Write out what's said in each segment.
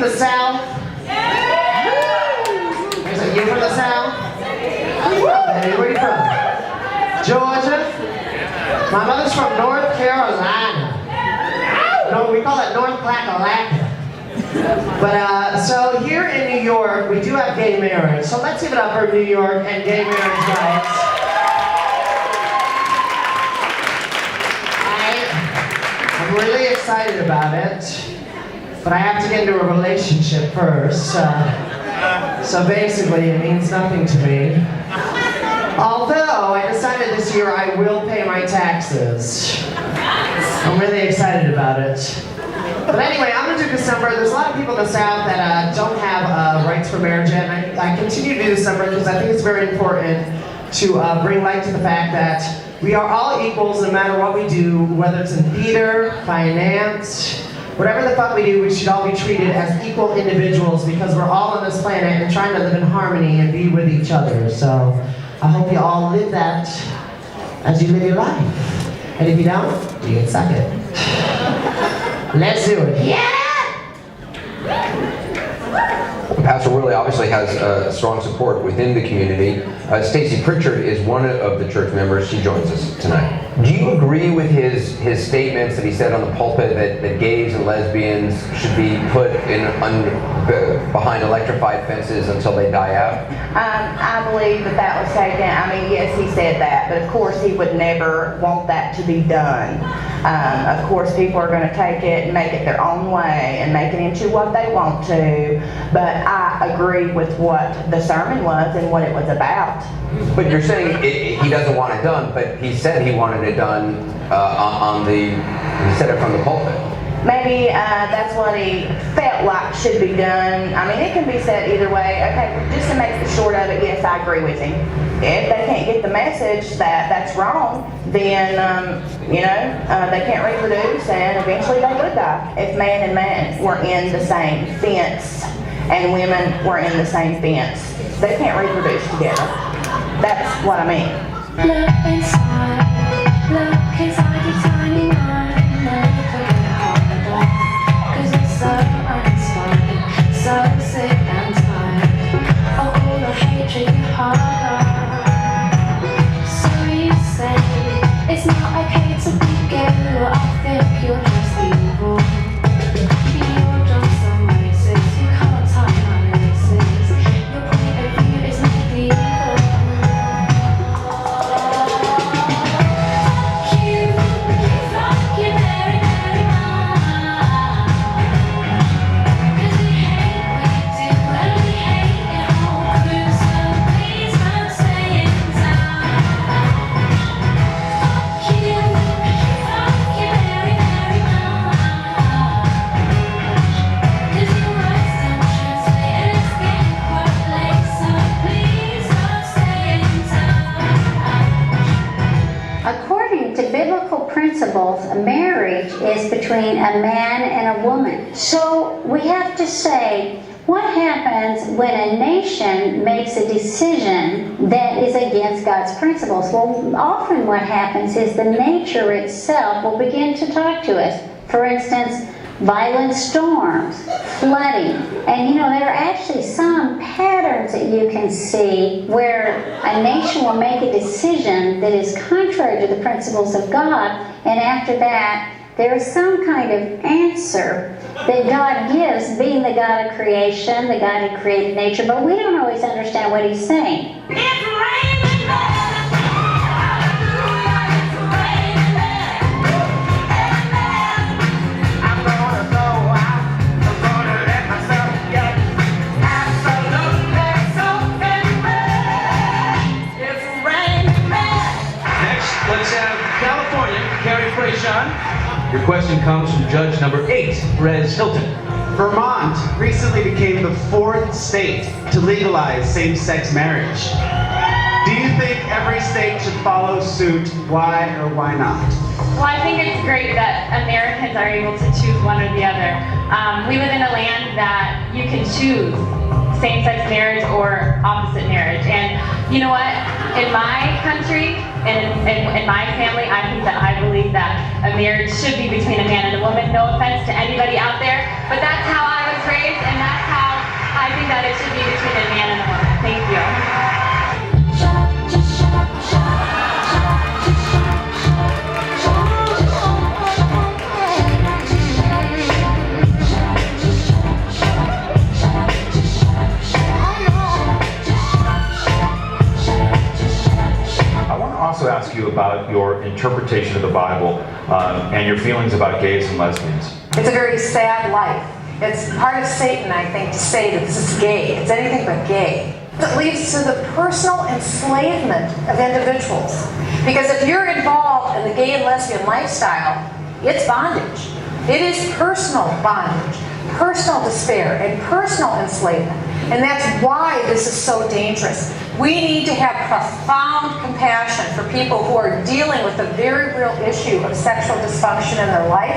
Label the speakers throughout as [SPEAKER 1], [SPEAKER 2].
[SPEAKER 1] the South? Is it you from the South? Hey, where are you from? Georgia? My mother's from North Carolina. No, we call it North Clackalacka. But so here in New York, we do have gay marriage. So let's give it up for New York and gay marriage rights. I'm really excited about it, but I have to get into a relationship first. So basically, it means nothing to me. Although I decided this year I will pay my taxes. I'm really excited about it. But anyway, I'm going to do December. There's a lot of people in the South that don't have rights for marriage, and I continue to do December because I think it's very important to bring light to the fact that we are all equals no matter what we do, whether it's in theater, finance, whatever the fuck we do, we should all be treated as equal individuals because we're all on this planet and trying to live in harmony and be with each other. So I hope you all live that as you live your life. And if you don't, you can suck it. Let's do it. Yeah!
[SPEAKER 2] Pastor Worley obviously has strong support within the community. Stacy Pritchard is one of the church members. She joins us tonight. Do you agree with his statements that he said on the pulpit that gays and lesbians should be put behind electrified fences until they die out?
[SPEAKER 3] I believe that was taken. I mean, yes, he said that, but of course he would never want that to be done. Of course, people are going to take it and make it their own way and make it into what they want to, but I agree with what the sermon was and what it was about.
[SPEAKER 2] But you're saying he doesn't want it done, but he said he wanted it done he said it from the pulpit.
[SPEAKER 3] Maybe that's what he felt like should be done. I mean, it can be said either way. Okay, just to make the short of it, yes, I agree with him. If they can't get the message that that's wrong, then, they can't reproduce and eventually they would die. If man and man were in the same fence and women were in the same fence, they can't reproduce together. That's what I mean.
[SPEAKER 4] Look inside, look inside your tiny mind, never get harder, 'cause it's so uninspired, so sick and tired of all the hatred you harbor. So you say it's not okay to be gay, well I think you're just evil. You're just so racist, you can't tie my laces, your point of view is medieval.
[SPEAKER 5] According to biblical principles, a marriage is between a man and a woman. So we have to say, what happens when a nation makes a decision that is against God's principles? Well, often what happens is the nature itself will begin to talk to us. For instance, violent storms, flooding, and there are actually some patterns that you can see where a nation will make a decision that is contrary to the principles of God, and after that there is some kind of answer that God gives, being the God of creation, the God who created nature, but we don't always understand what he's saying.
[SPEAKER 6] Your question comes from judge number 8, Rez Hilton.
[SPEAKER 7] Vermont recently became the 4th state to legalize same-sex marriage. Do you think every state should follow suit? Why or why not?
[SPEAKER 8] Well, I think it's great that Americans are able to choose one or the other. We live in a land that you can choose same-sex marriage or opposite marriage. And you know what? In my country, in my family, I think that I believe that a marriage should be between a man and a woman. No offense to anybody out there, but that's how I was raised, and that's how I think that it should be between a man and a woman. Thank you.
[SPEAKER 9] I want to also ask you about your interpretation of the Bible and your feelings about gays and lesbians.
[SPEAKER 10] It's a very sad life. It's part of Satan, I think, to say that this is gay. It's anything but gay. It leads to the personal enslavement of individuals. Because if you're involved in the gay and lesbian lifestyle, it's bondage. It is personal bondage, personal despair, and personal enslavement. And that's why this is so dangerous. We need to have profound compassion for people who are dealing with the very real issue of sexual dysfunction in their life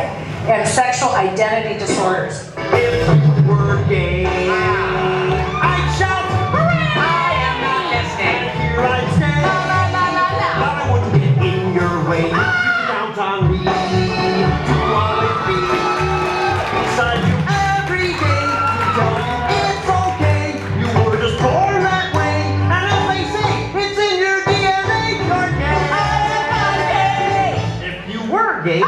[SPEAKER 10] and sexual identity disorders.
[SPEAKER 7] If you were gay, I'd shout, hooray! I am not listening. And here I'd stay. But I wouldn't get in your way. You can count on me to always be beside you every day. To tell you it's okay. You were just born that way. And as they say, it's in your DNA. You're gay. If you were gay.